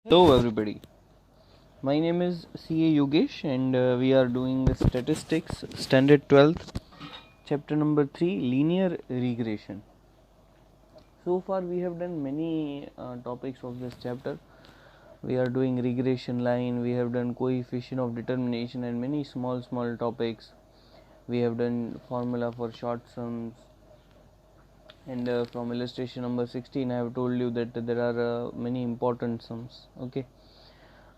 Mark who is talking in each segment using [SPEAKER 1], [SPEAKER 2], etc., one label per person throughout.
[SPEAKER 1] Hello everybody, my name is CA Yogesh and we are doing statistics standard 12th chapter number 3 linear regression. So far we have done many topics of this chapter. We are doing regression line, we have done coefficient of determination and many small topics. We have done formula for short sums, and from illustration number 16 I have told you that there are many important sums. Okay.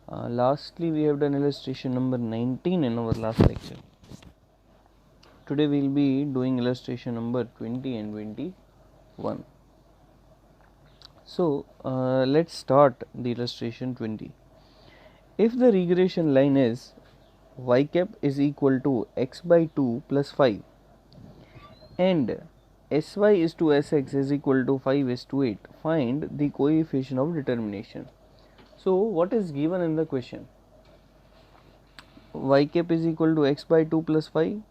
[SPEAKER 1] Lastly, we have done illustration number 19 in our last lecture. Today we will be doing illustration number 20 and 21. So, let's start the illustration 20. If the regression line is y cap is equal to x by 2 plus 5 and sy is to sx is equal to 5 is to 8, find the coefficient of determination. So, what is given in the question? Y cap is equal to x by 2 plus 5,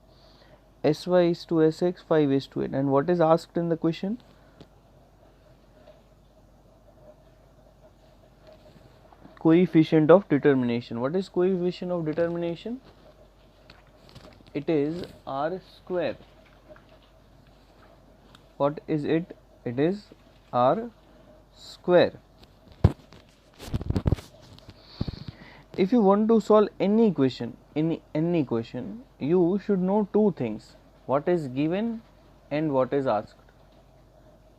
[SPEAKER 1] sy is to sx, 5 is to 8, and what is asked in the question? Coefficient of determination. What is coefficient of determination? It is r square. What is it? It is r square. If you want to solve any equation, you should know two things: what is given and what is asked.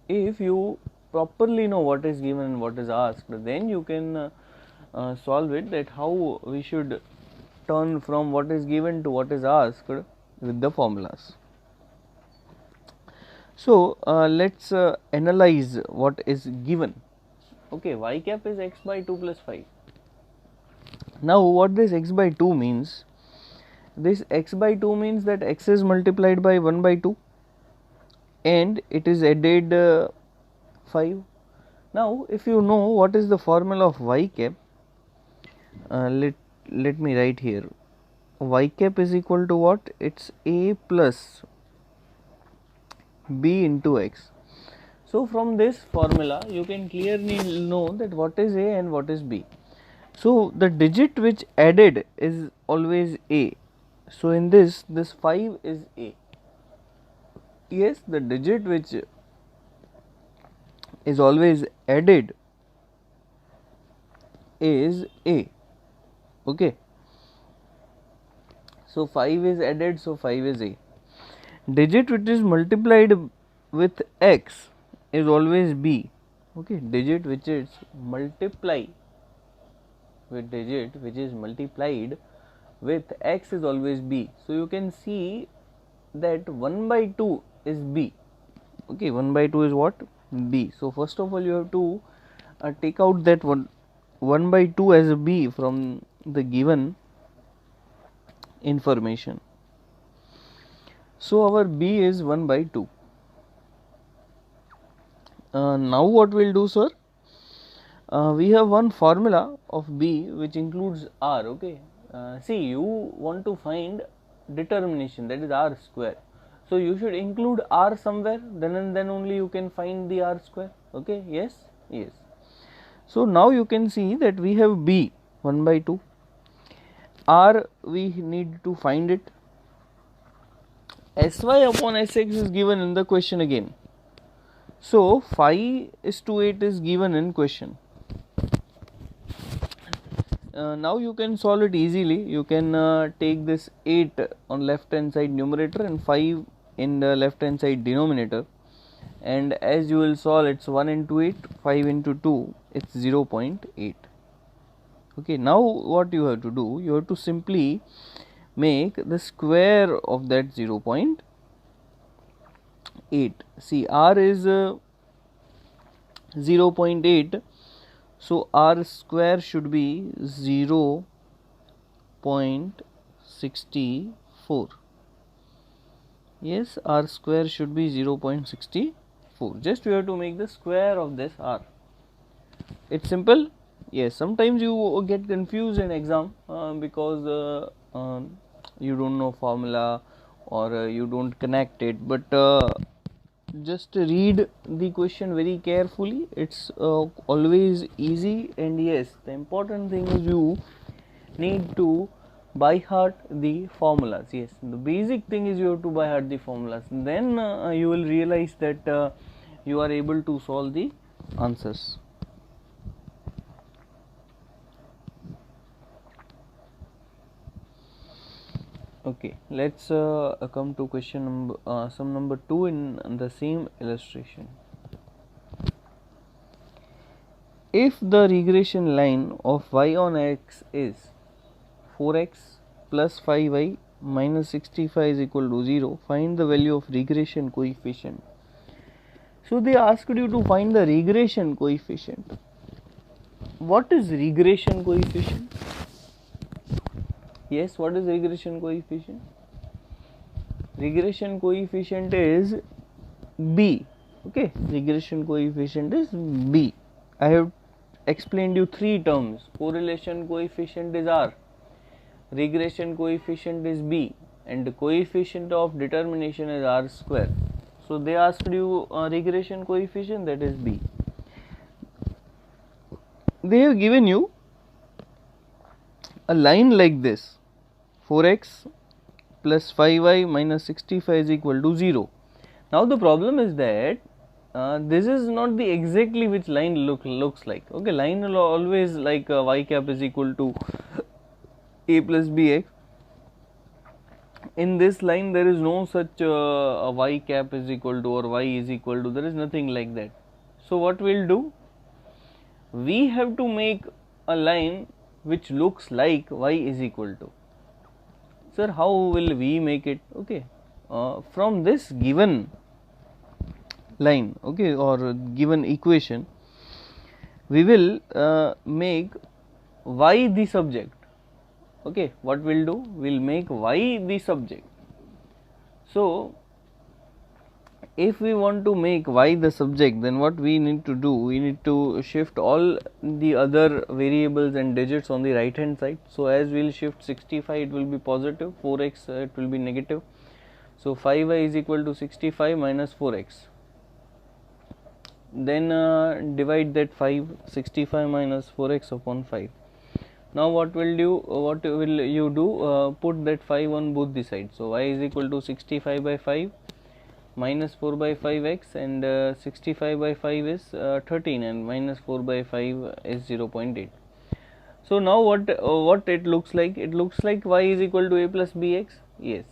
[SPEAKER 1] If you properly know what is given and what is asked, then you can solve it, that how we should turn from what is given to what is asked with the formulas. So, let's analyze what is given. Okay, y cap is x by 2 plus 5. Now, what this x by 2 means? This x by 2 means that x is multiplied by 1 by 2 and it is added 5. Now, if you know what is the formula of y cap, let me write here. Y cap is equal to what? It's a plus b into x. So, from this formula you can clearly know that what is a and what is b. So, the digit which added is always a. So, in this 5 is a. Yes, the digit which is always added is a. Okay. So, 5 is added, so 5 is a. Digit which is multiplied with x is always b. Okay, digit which is multiplied with x is always b. So, you can see that 1 by 2 is b. Okay, 1 by 2 is what? B. So, first of all you have to take out that 1 by 2 as a b from the given information. So, our b is 1 by 2. Now, what we will do, sir? We have one formula of b which includes r. Okay, see, you want to find determination, that is r square. So, you should include r somewhere, then and then only you can find the r square. Okay, yes. So, now you can see that we have b 1 by 2, r we need to find it, sy upon sx is given in the question again. So, 5 is to 8 is given in question. Now you can solve it easily. You can take this 8 on left hand side numerator and 5 in the left hand side denominator, and as you will solve, it's 1 into 8, 5 into 2, it's 0.8. Okay, now what you have to do? You have to simply make the square of that 0.8. See, r is 0.8. So, r square should be 0.64. Yes, r square should be 0.64. Just you have to make the square of this r. It's simple. Yes, sometimes you get confused in exam because you don't know formula or you don't connect it, but just read the question very carefully. It's always easy, and yes, the important thing is you need to by heart the formulas. Yes, the basic thing is you have to by heart the formulas, then you will realize that you are able to solve the answers. Okay, let's come to question number sum number 2 in the same illustration. If the regression line of y on x is 4x plus 5y minus 65 is equal to 0, find the value of regression coefficient. So they asked you to find the regression coefficient. What is regression coefficient? Yes, what is regression coefficient? Regression coefficient is b. Okay, regression coefficient is b. I have explained you three terms. Correlation coefficient is r, regression coefficient is b, and the coefficient of determination is r square. So they asked you regression coefficient, that is b. They have given you a line like this, 4x plus 5y minus 65 is equal to 0. Now the problem is that this is not the exactly which line looks like. Okay, line will always like y cap is equal to a plus bx. In this line there is no such a y cap is equal to or y is equal to, there is nothing like that. So what we will do, we have to make a line which looks like y is equal to. Sir, how will we make it? Okay, from this given line, okay, or given equation, we will make y the subject. Okay, what we'll do, we'll make y the subject. So if we want to make y the subject, then what we need to do, we need to shift all the other variables and digits on the right hand side. So as we'll shift 65, it will be positive, 4x it will be negative. So 5y is equal to 65 minus 4x. Then divide that 65 minus 4x upon 5. Now what will you do? Put that 5 on both the sides. So y is equal to 65 by 5 minus 4 by 5x, and 65 by 5 is 13, and minus 4 by 5 is 0.8. So now what it looks like? It looks like y is equal to a plus bx. Yes.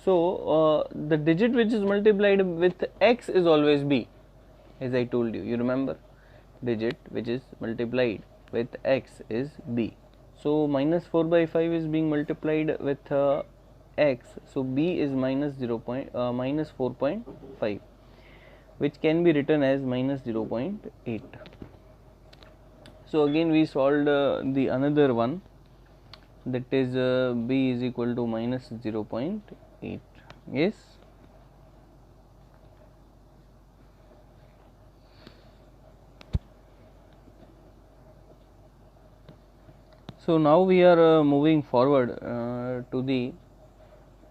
[SPEAKER 1] So the digit which is multiplied with x is always b, as I told you. You remember, digit which is multiplied with x is b. So minus 4 by 5 is being multiplied with x, so b is minus 4.5, which can be written as minus 0.8. So again we solved the another one, that is b is equal to minus 0.8. Yes. So now we are moving forward to the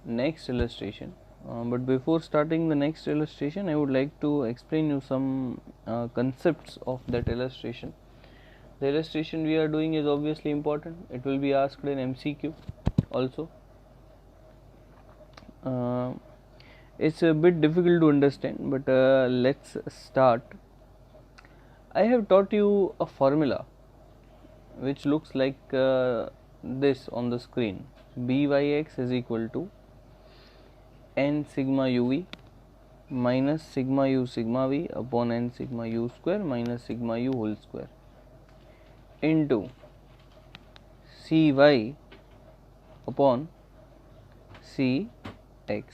[SPEAKER 1] next illustration, but before starting the next illustration, I would like to explain you some concepts of that illustration. The illustration we are doing is obviously important. It will be asked in MCQ also. It's a bit difficult to understand, but let's start. I have taught you a formula which looks like this on the screen. Byx is equal to n sigma uv minus sigma u sigma v upon n sigma u square minus sigma u whole square into cy upon cx.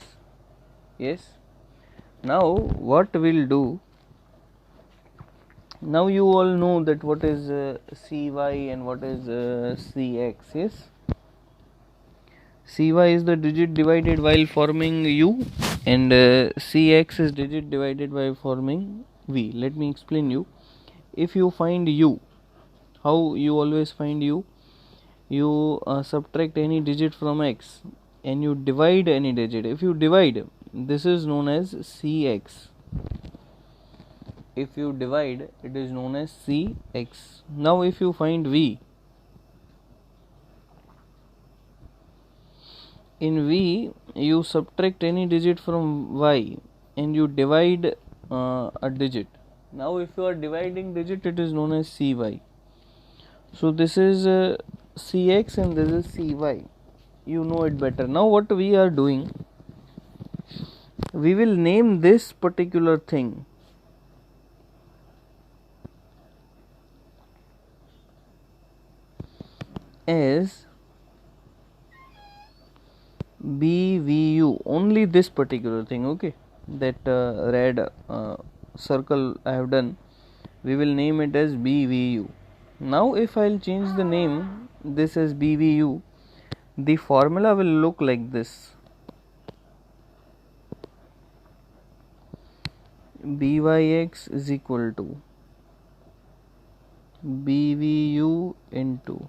[SPEAKER 1] Yes. Now what we'll do, now you all know that what is cy and what is cx. Yes, cy is the digit divided while forming u, and cx is digit divided by forming v. Let me explain you. If you find u, how you always find u? You subtract any digit from x and you divide any digit. If you divide, this is known as cx. If you divide, it is known as Cx. Now if you find V, in V you subtract any digit from Y and you divide a digit. Now if you are dividing digit, it is known as Cy. So this is Cx and this is Cy. You know it better. Now what we are doing, we will name this particular thing as BVU, only this particular thing, okay, that red circle I have done, we will name it as BVU. Now if I will change the name this as BVU, the formula will look like this: BYX is equal to BVU into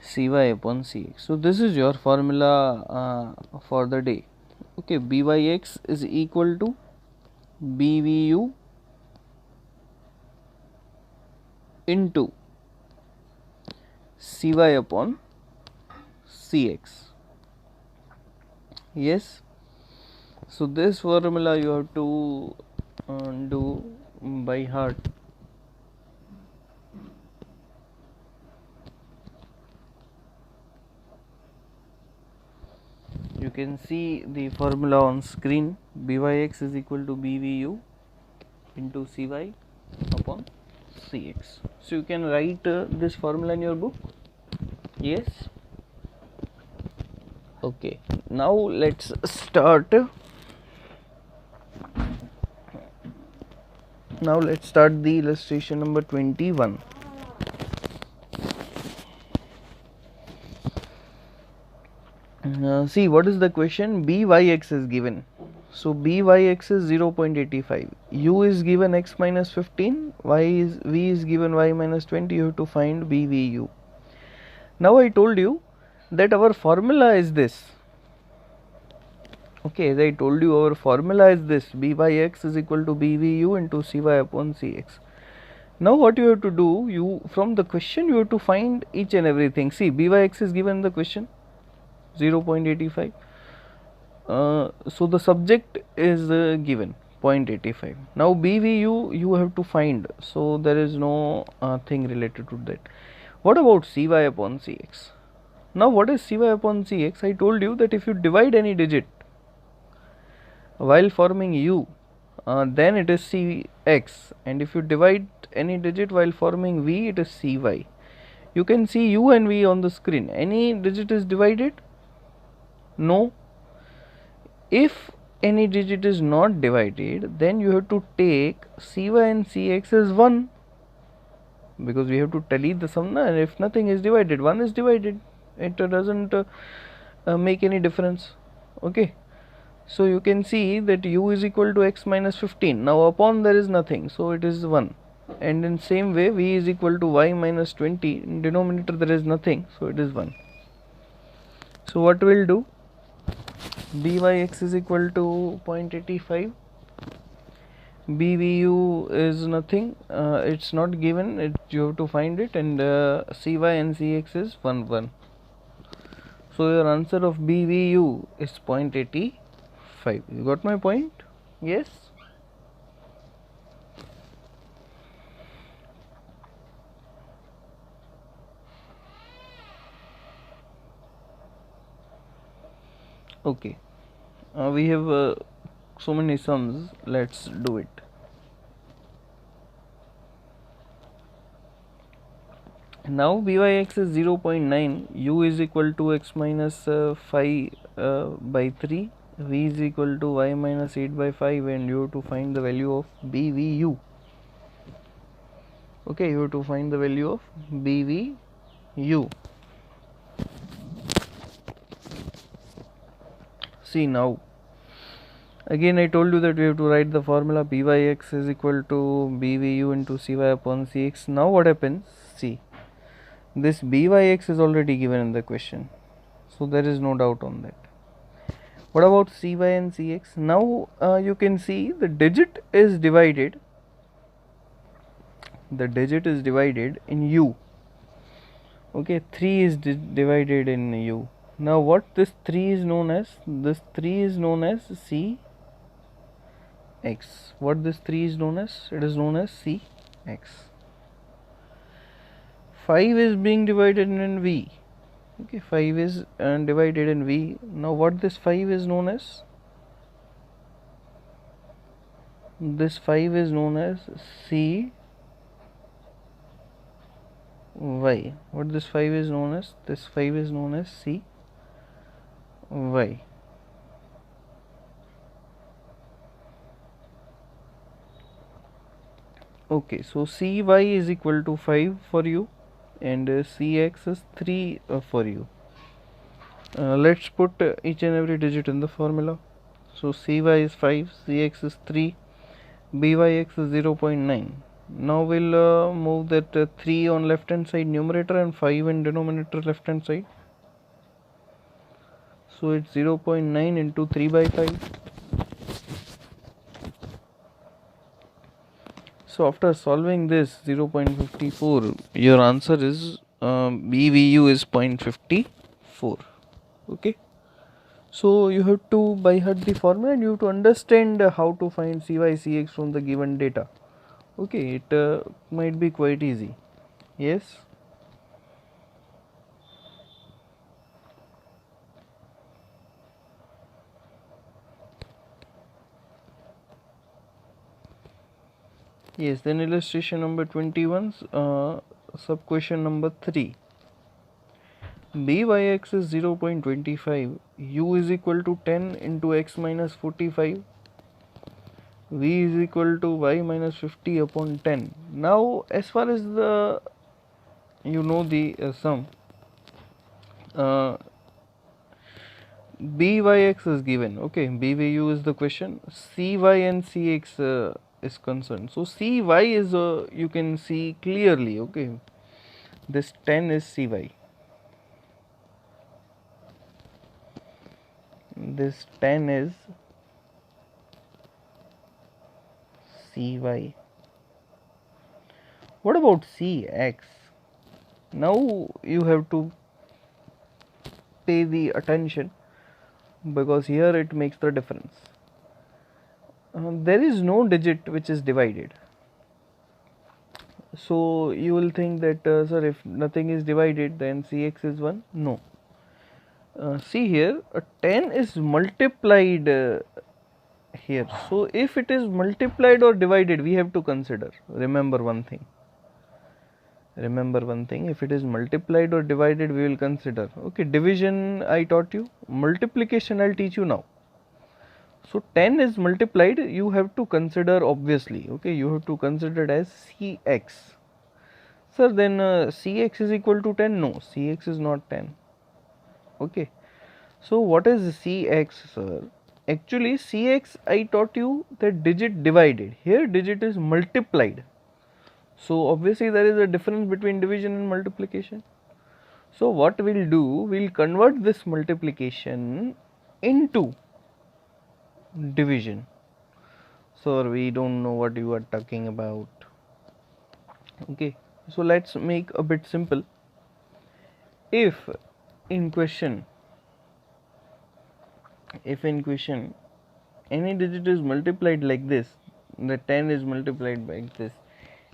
[SPEAKER 1] Cy upon Cx. So this is your formula for the day. Okay, Byx is equal to BVU into Cy upon Cx. Yes. So this formula you have to do by heart. You can see the formula on screen. Byx is equal to BVU into Cy upon Cx. So you can write this formula in your book. Yes. Okay. Now let's start. Now let's start the illustration number 21. See, what is the question? Byx is given. So Byx is 0.85. U is given x minus 15. V is given y minus 20. You have to find BVU. Now I told you that our formula is this. Okay, as I told you, our formula is this: Byx is equal to BVU into Cy upon Cx. Now what you have to do, you from the question you have to find each and everything. See, Byx is given in the question 0.85. So the subject is given 0.85. Now BVU you have to find, so there is no thing related to that. What about Cy upon Cx? Now what is Cy upon Cx? I told you that if you divide any digit while forming U, then it is Cx, and if you divide any digit while forming V, it is Cy. You can see U and V on the screen. Any digit is divided? No. If any digit is not divided, then you have to take Cy and Cx as 1, because we have to tally the sum, and if nothing is divided, 1 is divided, it doesn't make any difference. Okay, so you can see that U is equal to x minus 15. Now upon there is nothing, so it is 1, and in same way V is equal to y minus 20. In denominator there is nothing, so it is 1. So what we will do? Byx is equal to 0.85. BVU is nothing, it's not given, you have to find it, and Cy and Cx is 1 1. So your answer of BVU is 0.85. You got my point? Yes. Okay, we have so many sums, let's do it. Now Byx is 0.9, U is equal to x minus 5 by 3, V is equal to y minus 8 by 5, and you have to find the value of BVU. Okay, you have to find the value of BVU. See, now again I told you that we have to write the formula Byx is equal to BVU into Cy upon Cx. Now what happens? See, this Byx is already given in the question, so there is no doubt on that. What about cy and cx? Now you can see the digit is divided. The digit is divided in u. Okay, 3 is divided in u. Now what this 3 is known as? This 3 is known as cx. What this 3 is known as? It is known as cx. 5 is being divided in v. Okay, 5 is divided in v. Now what this 5 is known as? This 5 is known as c y. What this 5 is known as? This 5 is known as c y. Okay, so cy is equal to 5 for you, and cx is 3 for you. Let's put each and every digit in the formula. So cy is 5, cx is 3, byx is 0.9. Now we'll move that 3 on left hand side numerator and 5 in denominator left hand side. So it's 0.9 into 3 by 5. So after solving this 0.54, your answer is BVU is 0.54. Okay. So you have to by heart the formula and you have to understand how to find cy cx from the given data. Okay, it might be quite easy. Yes. Yes, then illustration number 21, sub question number 3. Byx is 0.25, u is equal to 10 into x minus 45, v is equal to y minus 50 upon 10. Now as far as the the sum, byx is given. Okay, bvu is the question, cy and cx is concerned. So cy is you can see clearly. Okay, this 10 is cy, this 10 is cy. What about cx? Now you have to pay the attention because here it makes the difference. There is no digit which is divided. So you will think that sir, if nothing is divided then cx is 1. No. See here, 10 is multiplied here. So if it is multiplied or divided, we have to consider. Remember one thing. If it is multiplied or divided, we will consider. Okay, division I taught you, multiplication I'll teach you now. So 10 is multiplied, you have to consider obviously. Okay, you have to consider it as cx. Sir, then cx is equal to 10? No, cx is not 10. Okay, so what is cx, sir? Actually cx I taught you that digit divided, here digit is multiplied. So obviously there is a difference between division and multiplication. So what we'll do, we'll convert this multiplication into division. So we don't know what you are talking about. Okay, so let's make a bit simple. If in question any digit is multiplied like this, the 10 is multiplied by this,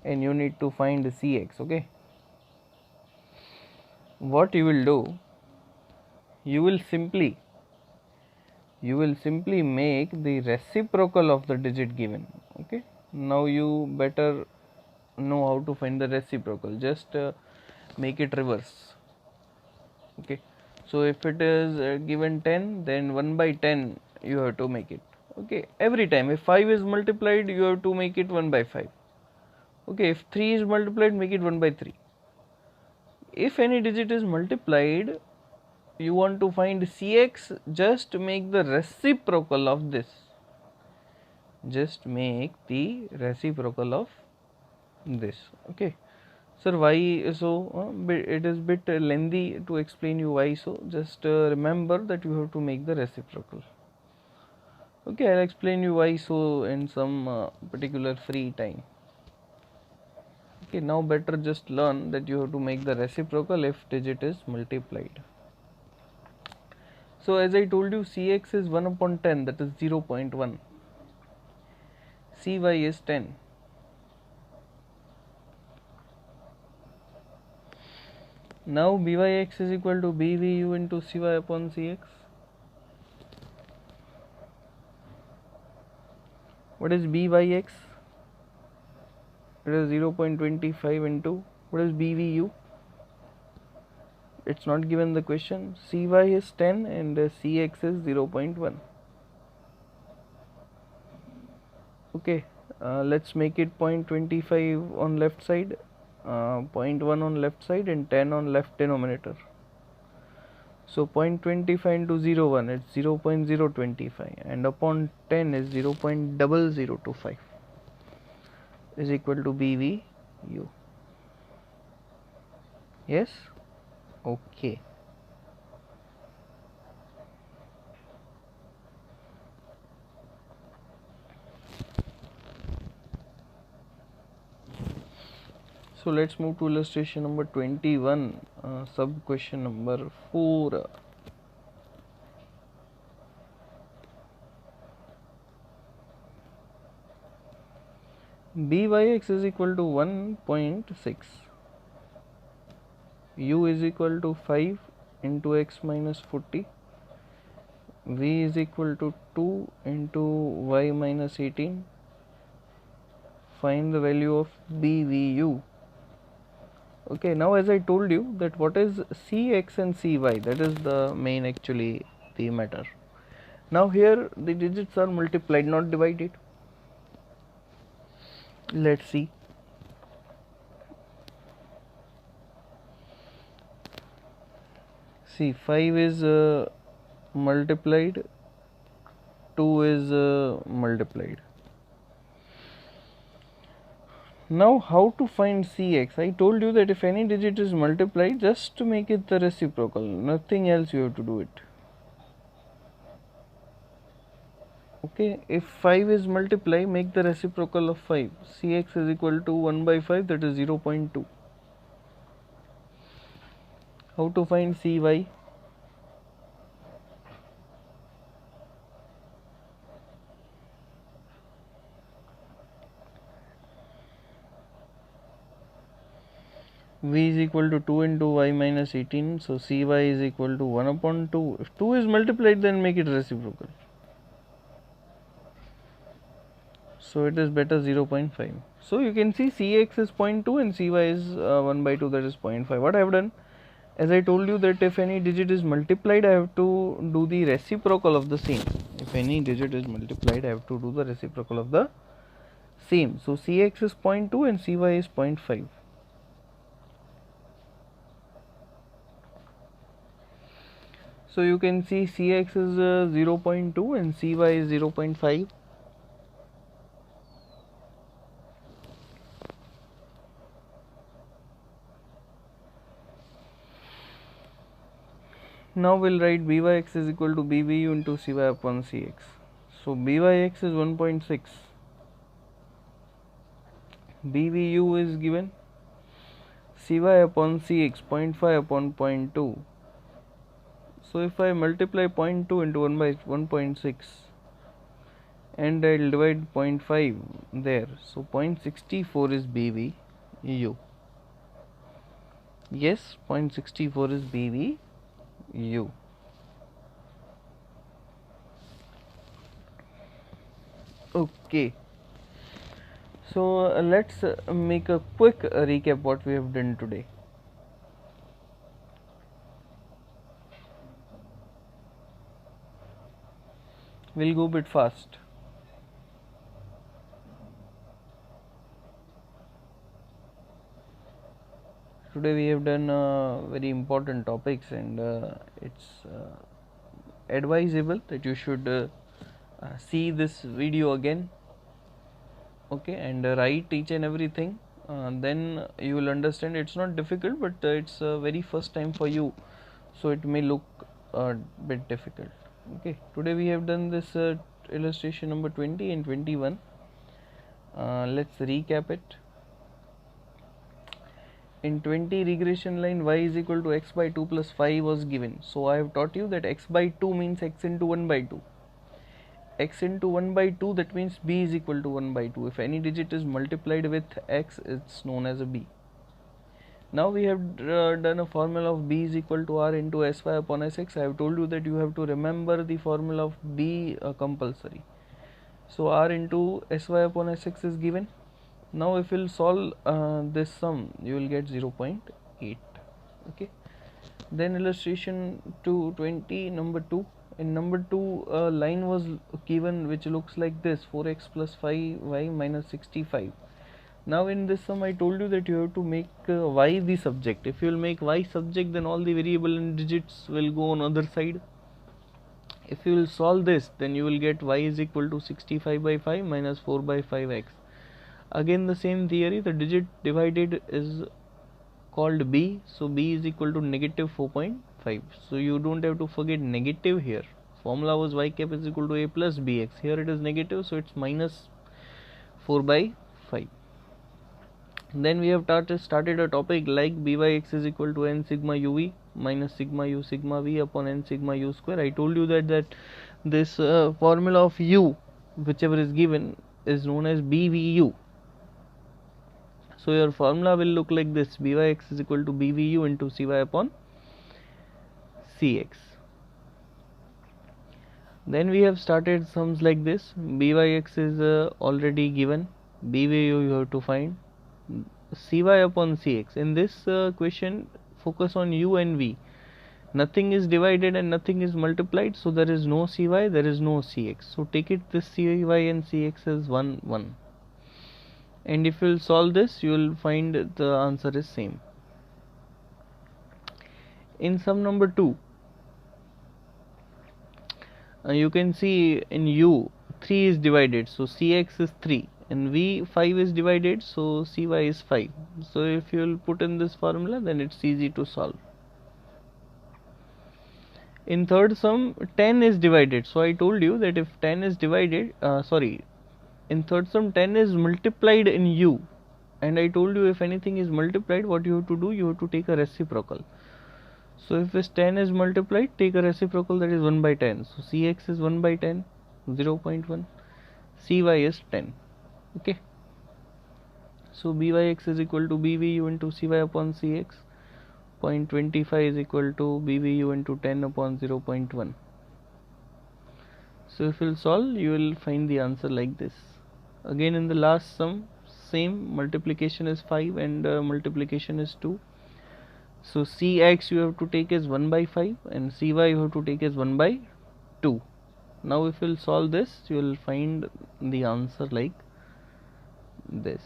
[SPEAKER 1] and you need to find the cx. Okay, what you will do, you will simply make the reciprocal of the digit given. Okay, now you better know how to find the reciprocal. Just make it reverse. Okay, so if it is given 10, then 1 by 10 you have to make it. Okay, every time if 5 is multiplied, you have to make it 1 by 5. Okay, if 3 is multiplied, make it 1 by 3. If any digit is multiplied, you want to find cx, just make the reciprocal of this. Just make the reciprocal of this. Okay, sir, why so? It is bit lengthy to explain you why so. Just remember that you have to make the reciprocal. Okay, I'll explain you why so in some particular free time. Okay, now better just learn that you have to make the reciprocal if digit is multiplied. So as I told you, Cx is 1 upon 10, that is 0.1. Cy is 10. Now Byx is equal to Bvu into Cy upon Cx. What is Byx? It is 0.25 into, what is Bvu? It's not given the question. Cy is 10 and Cx is 0.1. Okay, let's make it 0.25 on left side, 0.1 on left side and 10 on left denominator. So 0.25 into 0.1, it's 0.025, and upon 10 is 0.0025 is equal to Bvu. Yes? Okay. So let's move to illustration number 21, sub question number 4. Byx is equal to 1.6. U is equal to 5 into x minus 40. V is equal to 2 into y minus 18. Find the value of Bvu. Okay, now as I told you that what is Cx and Cy, that is the main actually the matter. Now here the digits are multiplied, not divided. Let's see. See, 5 is multiplied, 2 is multiplied. Now how to find Cx? I told you that if any digit is multiplied, just to make it the reciprocal, nothing else you have to do it. Okay, if 5 is multiplied, make the reciprocal of 5. Cx is equal to 1 by 5, that is 0.2. How to find Cy? V is equal to 2 into y minus 18, so Cy is equal to 1 upon 2. If 2 is multiplied, then make it reciprocal. So it is better 0.5. So you can see Cx is 0.2 and Cy is 1 by 2, that is 0.5. What I have done, as I told you that if any digit is multiplied, I have to do the reciprocal of the same. If any digit is multiplied, I have to do the reciprocal of the same. So Cx is 0.2 and Cy is 0.5. So you can see Cx is 0.2 and Cy is 0.5. Now we'll write Byx is equal to Bvu into Cy upon Cx. So Byx is 1.6. Bvu is given. Cy upon Cx 0.5 upon 0.2. So if I multiply 0.2 into 1 by 1.6 and I'll divide 0.5 there, so 0.64 is Bvu. Yes, 0.64 is Bvu. Okay, so let's make a quick recap what we have done today. We'll go a bit fast. Today we have done very important topics, and it's advisable that you should see this video again, okay, and write each and everything. Then you will understand. It's not difficult, but it's very first time for you, so it may look a bit difficult. Okay, today we have done this illustration number 20 and 21. Let's recap it. In 20, regression line y is equal to x by 2 plus 5 was given. So I have taught you that x by 2 means x into 1 by 2. X into 1 by 2, that means b is equal to 1 by 2. If any digit is multiplied with x, it's known as a b. Now we have done a formula of b is equal to r into sy upon sx. I have told you that you have to remember the formula of b compulsory. So r into sy upon sx is given. Now if you will solve this sum, you will get 0.8. Okay. Then illustration to 20, number 2. In number 2, a line was given which looks like this: 4x plus 5y minus 65. Now in this sum I told you that you have to make y the subject. If you will make y subject, then all the variable and digits will go on other side. If you will solve this, then you will get y is equal to 65 by 5 minus 4 by 5x. Again the same theory, the digit divided is called b, so b is equal to negative 4.5. so you don't have to forget negative here. Formula was y cap is equal to a plus bx. Here it is negative, so it's minus 4 by 5. Then we have started a topic like byx is equal to n sigma uv minus sigma u sigma v upon n sigma u square. I told you that this formula of u, whichever is given, is known as bvu. So your formula will look like this: byx is equal to bvu into cy upon cx. Then we have started sums like this. Byx is already given, bvu you have to find, cy upon cx. In this question, focus on u and v. Nothing is divided and nothing is multiplied, so there is no cy, there is no cx. So take it this cy and cx as 1 1. And if you will solve this, you will find the answer is same. In sum number 2, you can see in u 3 is divided, so cx is 3, and v 5 is divided, so cy is 5. So if you will put in this formula, then it's easy to solve. In third sum, 10 is divided, so I told you that if 10 is divided, in third sum 10 is multiplied in u, and I told you if anything is multiplied, what you have to do, you have to take a reciprocal. So if this 10 is multiplied, take a reciprocal, that is 1 by 10. So cx is 1 by 10, 0.1, cy is 10. Okay. So byx is equal to bvu into cy upon cx. 0.25 is equal to bvu into 10 upon 0.1. So if you will solve, you will find the answer like this. Again in the last sum, same, multiplication is 5 and multiplication is 2. So cx you have to take as 1 by 5 and cy you have to take as 1 by 2. Now if you will solve this, you will find the answer like this.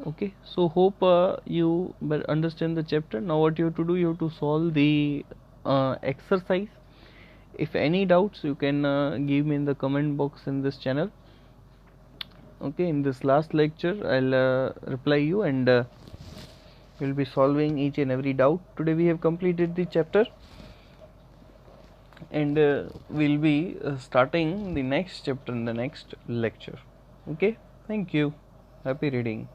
[SPEAKER 1] Okay, so hope you understand the chapter. Now what you have to do, you have to solve the exercise. If any doubts, you can give me in the comment box in this channel. Okay, in this last lecture I'll reply you, and we'll be solving each and every doubt. Today we have completed the chapter, and we'll be starting the next chapter in the next lecture. Okay, thank you, happy reading.